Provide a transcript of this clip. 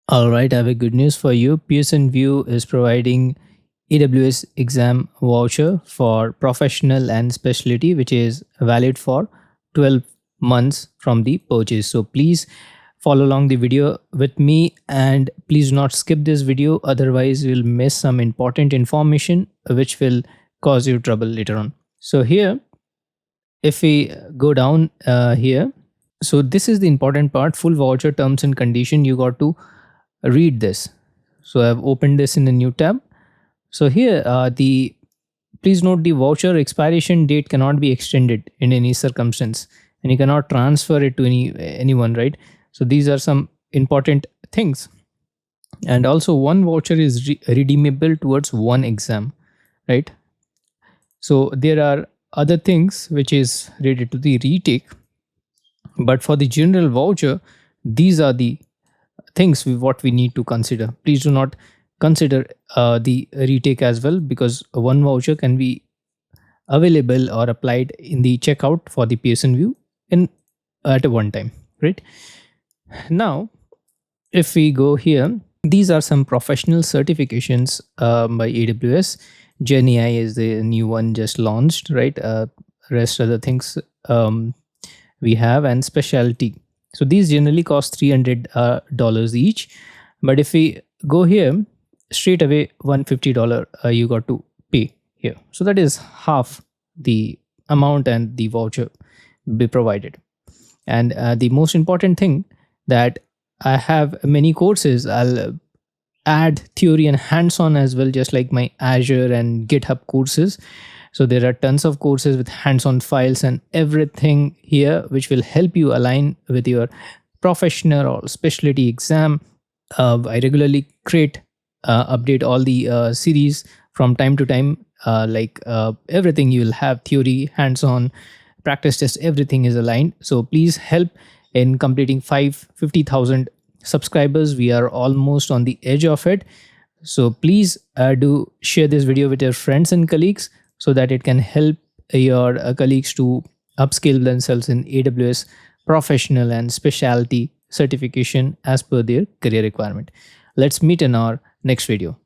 All right, I have a good news for you. Pearson View is providing AWS exam voucher for professional and specialty, which is valid for 12 months from the purchase. So please follow along the video with me and please do not skip this video. Otherwise, you'll miss some important information which will cause you trouble later on. So here, if we go down here, so this is the important part, full voucher terms and condition. You got to read this. So I've opened this in a new tab. So here the please note the voucher expiration date cannot be extended in any circumstance, and you cannot transfer it to anyone, right? So these are some important things. And also one voucher is redeemable towards one exam, right? So there are other things which is related to the retake, but for the general voucher, these are the things what we need to consider. Please do not consider the retake as well, because one voucher can be available or applied in the checkout for the Pearson View in at a one time, right? Now, if we go here, these are some professional certifications by AWS. GenAI is the new one just launched, right? Rest other things we have, and specialty. So these generally cost $300 each, but if we go here, straight away $150 you got to pay here. So that is half the amount and the voucher be provided. And the most important thing, that I have many courses. I'll add theory and hands-on as well, just like my Azure and GitHub courses. So there are tons of courses with hands-on files and everything here, which will help you align with your professional or specialty exam. I regularly update all the series from time to time. Everything, you will have theory, hands-on, practice test, everything is aligned. So please help in completing 50,000 subscribers. We are almost on the edge of it. So please do share this video with your friends and colleagues, so that it can help your colleagues to upskill themselves in AWS professional and specialty certification as per their career requirement. Let's meet in our next video.